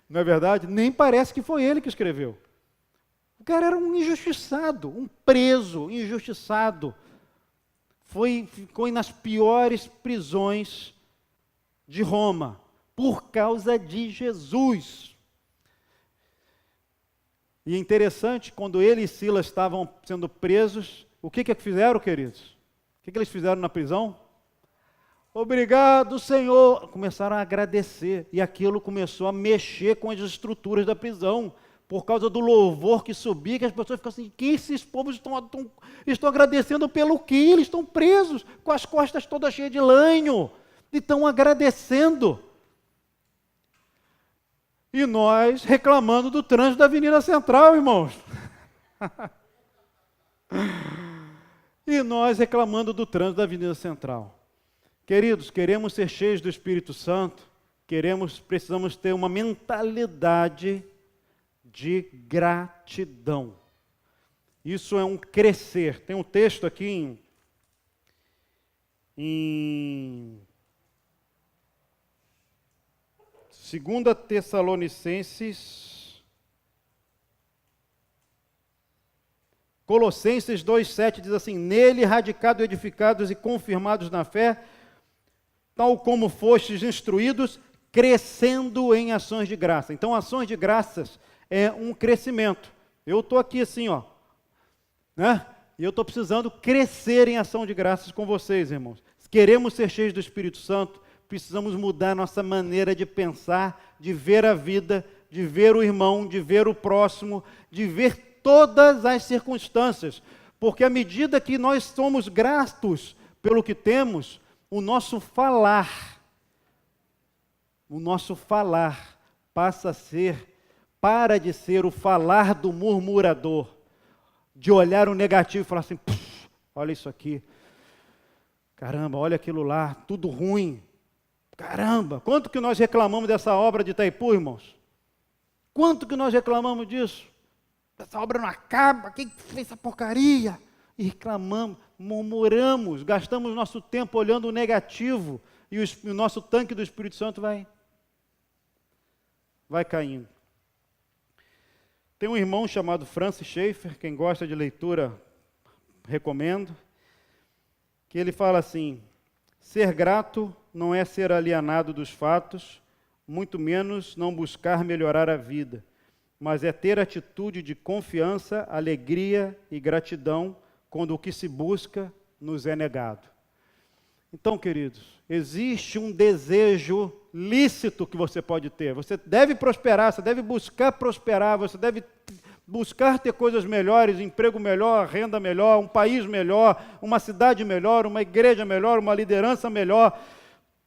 [SPEAKER 1] Não é verdade? Nem parece que foi ele que escreveu. O cara era um injustiçado, um preso, injustiçado. Ficou nas piores prisões de Roma, por causa de Jesus. E é interessante, quando ele e Silas estavam sendo presos, o que fizeram, queridos? O que eles fizeram na prisão? Obrigado, Senhor. Começaram a agradecer, e aquilo começou a mexer com as estruturas da prisão, por causa do louvor que subia, que as pessoas ficam assim, que esses povos estão agradecendo pelo quê? Eles estão presos, com as costas todas cheias de lanho, e estão agradecendo. E nós reclamando do trânsito da Avenida Central, irmãos. E nós reclamando do trânsito da Avenida Central. Queridos, queremos ser cheios do Espírito Santo, precisamos ter uma mentalidade de gratidão. Isso é um crescer. Tem um texto aqui em 2 Tessalonicenses, Colossenses 2,7 diz assim: nele radicados, edificados e confirmados na fé, tal como fostes instruídos, crescendo em ações de graça. Então, ações de graças é um crescimento. Eu estou aqui assim, ó, né? E eu estou precisando crescer em ação de graças com vocês, irmãos. Queremos ser cheios do Espírito Santo, precisamos mudar nossa maneira de pensar, de ver a vida, de ver o irmão, de ver o próximo, de ver todas as circunstâncias. Porque à medida que nós somos gratos pelo que temos, o nosso falar para de ser o falar do murmurador, de olhar o negativo e falar assim, olha isso aqui, caramba, olha aquilo lá, tudo ruim, caramba, quanto que nós reclamamos dessa obra de Itaipu, irmãos? Quanto que nós reclamamos disso? Essa obra não acaba, quem fez essa porcaria? E reclamamos, murmuramos, gastamos nosso tempo olhando o negativo, e o nosso tanque do Espírito Santo vai caindo. Tem um irmão chamado Francis Schaeffer, quem gosta de leitura, recomendo, que ele fala assim: ser grato não é ser alienado dos fatos, muito menos não buscar melhorar a vida, mas é ter atitude de confiança, alegria e gratidão quando o que se busca nos é negado. Então, queridos, existe um desejo lícito que você pode ter. Você deve prosperar, você deve buscar prosperar, você deve buscar ter coisas melhores, emprego melhor, renda melhor, um país melhor, uma cidade melhor, uma igreja melhor, uma liderança melhor,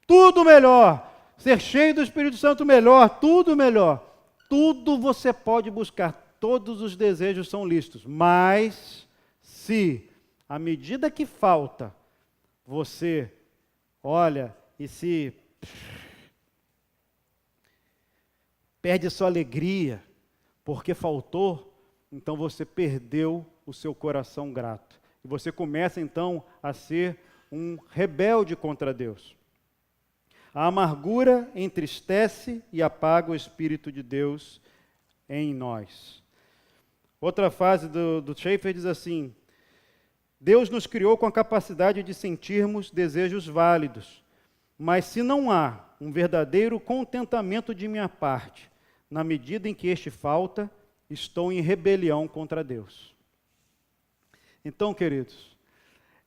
[SPEAKER 1] tudo melhor. Ser cheio do Espírito Santo melhor, tudo melhor. Tudo você pode buscar, todos os desejos são lícitos, mas se, à medida que falta, você olha e se perde sua alegria porque faltou, então você perdeu o seu coração grato. E você começa então a ser um rebelde contra Deus. A amargura entristece e apaga o Espírito de Deus em nós. Outra frase do Schaeffer diz assim: Deus nos criou com a capacidade de sentirmos desejos válidos, mas se não há um verdadeiro contentamento de minha parte, na medida em que este falta, estou em rebelião contra Deus. Então, queridos,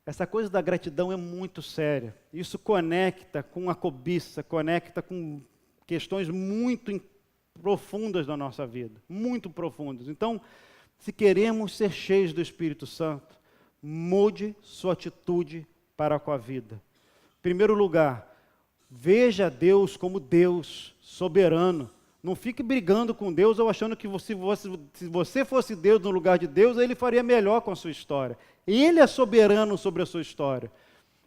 [SPEAKER 1] essa coisa da gratidão é muito séria. Isso conecta com a cobiça, conecta com questões muito profundas da nossa vida, muito profundas. Então, se queremos ser cheios do Espírito Santo, mude sua atitude para com a vida. Em primeiro lugar, veja Deus como Deus soberano. Não fique brigando com Deus ou achando que se você fosse Deus no lugar de Deus, Ele faria melhor com a sua história. Ele é soberano sobre a sua história.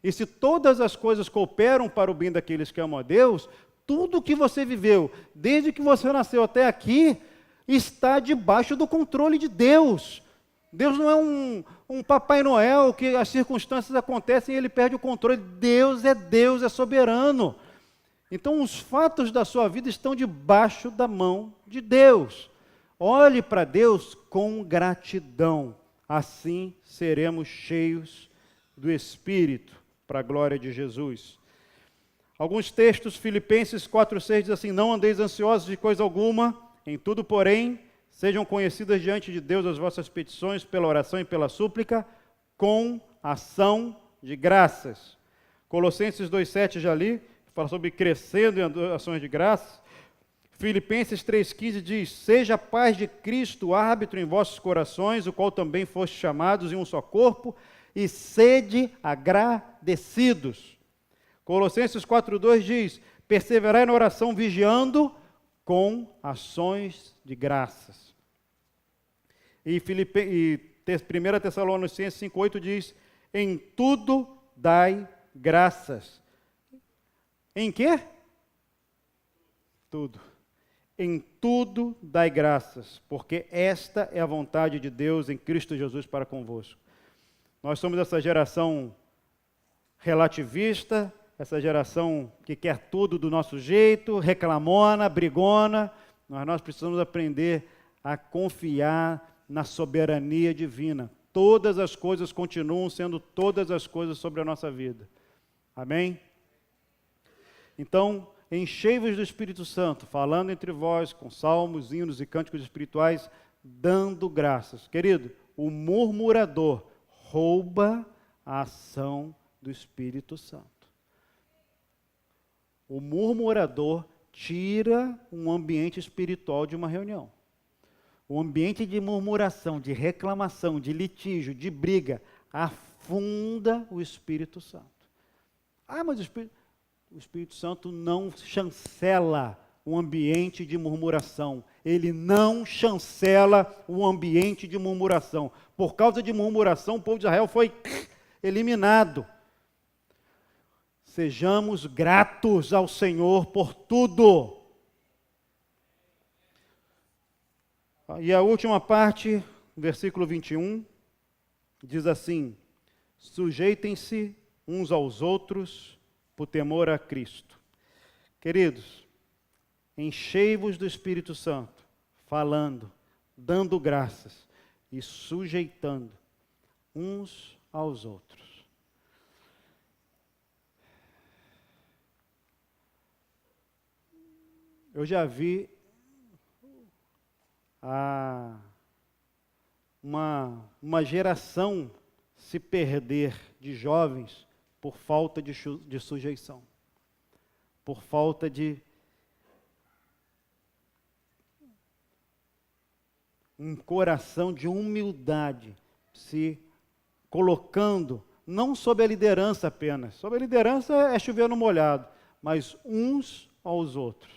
[SPEAKER 1] E se todas as coisas cooperam para o bem daqueles que amam a Deus, tudo que você viveu, desde que você nasceu até aqui, está debaixo do controle de Deus. Deus não é um Papai Noel que as circunstâncias acontecem e Ele perde o controle. Deus, é soberano. Então, os fatos da sua vida estão debaixo da mão de Deus. Olhe para Deus com gratidão. Assim seremos cheios do Espírito, para a glória de Jesus. Alguns textos, Filipenses 4,6 diz assim: não andeis ansiosos de coisa alguma, em tudo, porém, sejam conhecidas diante de Deus as vossas petições, pela oração e pela súplica, com ação de graças. Colossenses 2,7 já li, fala sobre crescendo em ações de graças. Filipenses 3,15 diz: seja a paz de Cristo árbitro em vossos corações, o qual também foste chamados em um só corpo, e sede agradecidos. Colossenses 4,2 diz: perseverai na oração, vigiando com ações de graças. E 1 Tessalonicenses 5,8 diz: em tudo dai graças. Em quê? Tudo. Em tudo dai graças, porque esta é a vontade de Deus em Cristo Jesus para convosco. Nós somos essa geração relativista, essa geração que quer tudo do nosso jeito, reclamona, brigona. Nós precisamos aprender a confiar na soberania divina. Todas as coisas continuam sendo todas as coisas sobre a nossa vida. Amém? Então, enchei-vos do Espírito Santo, falando entre vós com salmos, hinos e cânticos espirituais, dando graças. Querido, o murmurador rouba a ação do Espírito Santo. O murmurador tira um ambiente espiritual de uma reunião. O ambiente de murmuração, de reclamação, de litígio, de briga, afunda o Espírito Santo. Ah, mas o Espírito Santo não chancela o ambiente de murmuração. Ele não chancela o ambiente de murmuração. Por causa de murmuração, o povo de Israel foi eliminado. Sejamos gratos ao Senhor por tudo. E a última parte, versículo 21, diz assim: sujeitem-se uns aos outros por temor a Cristo. Queridos, enchei-vos do Espírito Santo, falando, dando graças e sujeitando uns aos outros. Eu já vi uma geração se perder de jovens por falta de sujeição, por falta de um coração de humildade, se colocando, não sob a liderança apenas, sob a liderança é chover no molhado, mas uns aos outros.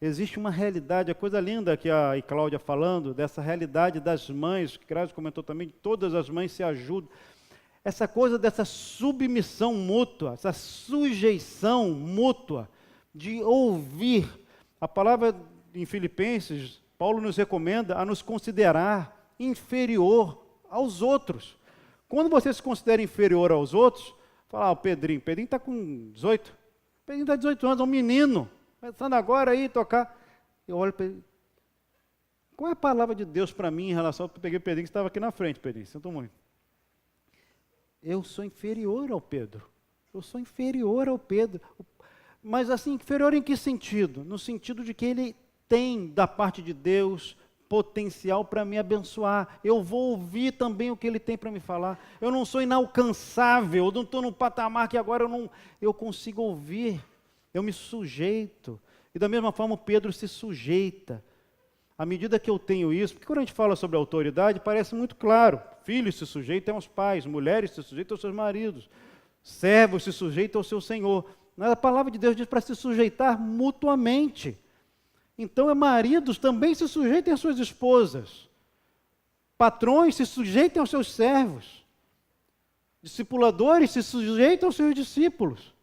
[SPEAKER 1] Existe uma realidade, a coisa linda que a Cláudia falando, dessa realidade das mães, que Cláudia comentou também, todas as mães se ajudam. Essa coisa dessa submissão mútua, essa sujeição mútua, de ouvir. A palavra em Filipenses, Paulo nos recomenda a nos considerar inferior aos outros. Quando você se considera inferior aos outros, fala, o Pedrinho está com 18. O Pedrinho está com 18 anos, é um menino. Começando agora aí tocar, eu olho para ele. Qual é a palavra de Deus para mim em relação ao que eu peguei o Pedrinho que estava aqui na frente, Pedrinho? Sinto muito. Eu sou inferior ao Pedro. Eu sou inferior ao Pedro. Mas assim, inferior em que sentido? No sentido de que ele tem da parte de Deus potencial para me abençoar. Eu vou ouvir também o que Ele tem para me falar. Eu não sou inalcançável, eu não estou num patamar que agora eu consigo ouvir. Eu me sujeito. E da mesma forma Pedro se sujeita. À medida que eu tenho isso, porque quando a gente fala sobre autoridade, parece muito claro. Filhos se sujeitam aos pais, mulheres se sujeitam aos seus maridos, servos se sujeitam ao seu senhor. Mas a palavra de Deus diz para se sujeitar mutuamente. Então, maridos também se sujeitem às suas esposas. Patrões se sujeitem aos seus servos. Discipuladores se sujeitam aos seus discípulos.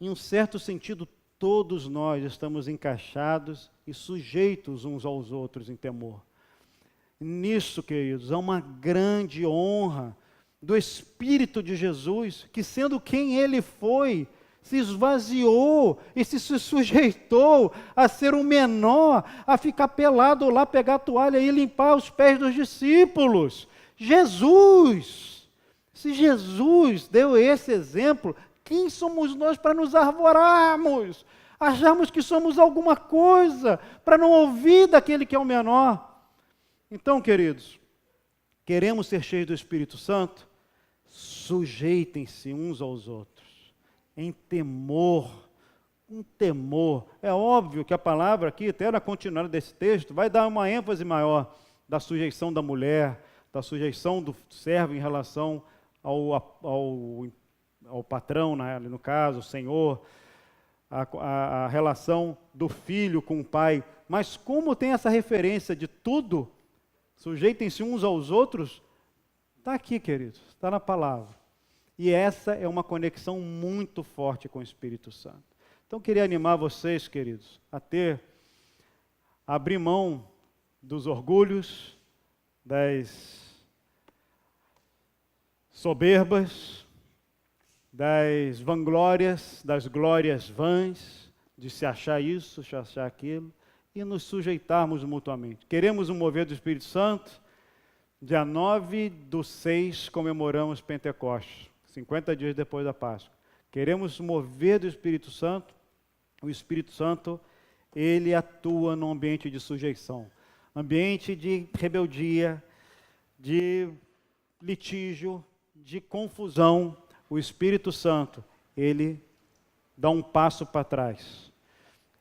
[SPEAKER 1] Em um certo sentido, todos nós estamos encaixados e sujeitos uns aos outros em temor. Nisso, queridos, há uma grande honra do Espírito de Jesus, que sendo quem Ele foi, se esvaziou e se sujeitou a ser o menor, a ficar pelado lá, pegar a toalha e limpar os pés dos discípulos. Jesus! Se Jesus deu esse exemplo, quem somos nós para nos arvorarmos? Acharmos que somos alguma coisa, para não ouvir daquele que é o menor. Então, queridos, queremos ser cheios do Espírito Santo? Sujeitem-se uns aos outros, em temor, um temor. É óbvio que a palavra aqui, até na continuidade desse texto, vai dar uma ênfase maior da sujeição da mulher, da sujeição do servo em relação ao patrão, no caso, o senhor, a relação do filho com o pai. Mas como tem essa referência de tudo, sujeitem-se uns aos outros, está aqui, queridos, está na palavra. E essa é uma conexão muito forte com o Espírito Santo. Então, queria animar vocês, queridos, a abrir mão dos orgulhos, das soberbas, das vanglórias, das glórias vãs, de se achar isso, se achar aquilo, e nos sujeitarmos mutuamente. Queremos um mover do Espírito Santo? Dia 9/6 comemoramos Pentecostes, 50 dias depois da Páscoa. Queremos mover do Espírito Santo. O Espírito Santo, ele atua no ambiente de sujeição, ambiente de rebeldia, de litígio, de confusão. O Espírito Santo, ele dá um passo para trás.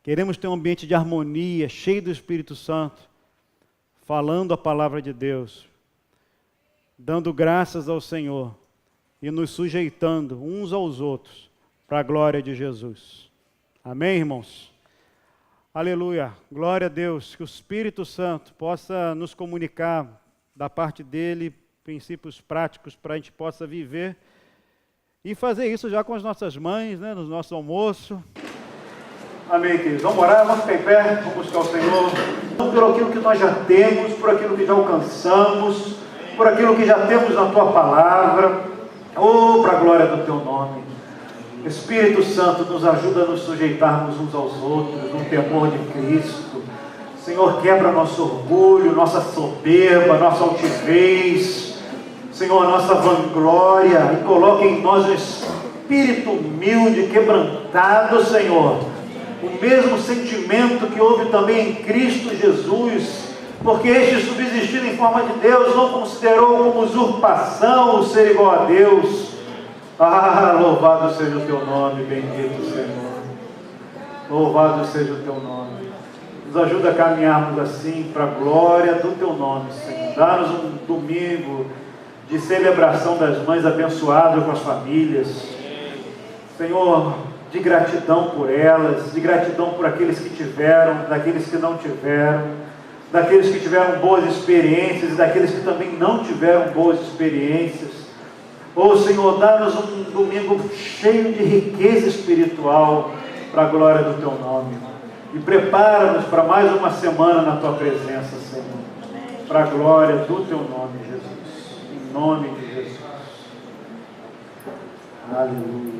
[SPEAKER 1] Queremos ter um ambiente de harmonia, cheio do Espírito Santo, falando a palavra de Deus, dando graças ao Senhor e nos sujeitando uns aos outros para a glória de Jesus. Amém, irmãos? Aleluia, glória a Deus, que o Espírito Santo possa nos comunicar da parte dele princípios práticos para a gente possa viver e fazer isso já com as nossas mães, né, no nosso almoço. Amém, queridos. Vamos orar, vamos ficar em pé, vamos buscar o Senhor. Por aquilo que nós já temos, por aquilo que já alcançamos, por aquilo que já temos na Tua Palavra. Oh, para a glória do Teu nome. Espírito Santo, nos ajuda a nos sujeitarmos uns aos outros, no temor de Cristo. Senhor, quebra nosso orgulho, nossa soberba, nossa altivez. Senhor, nossa vanglória, e coloca em nós um espírito humilde, quebrantado, Senhor. O mesmo sentimento que houve também em Cristo Jesus, porque este, subsistindo em forma de Deus, não considerou como usurpação o ser igual a Deus. Ah, louvado seja o Teu nome, bendito Senhor. Louvado seja o Teu nome. Nos ajuda a caminharmos assim para a glória do Teu nome, Senhor. Dá-nos um domingo de celebração das mães abençoado com as famílias. Senhor, de gratidão por elas, de gratidão por aqueles que tiveram, daqueles que não tiveram, daqueles que tiveram boas experiências e daqueles que também não tiveram boas experiências. Oh Senhor, dá-nos um domingo cheio de riqueza espiritual para a glória do Teu nome. E prepara-nos para mais uma semana na Tua presença, Senhor. Para a glória do Teu nome, Jesus. Em nome de Jesus. Aleluia.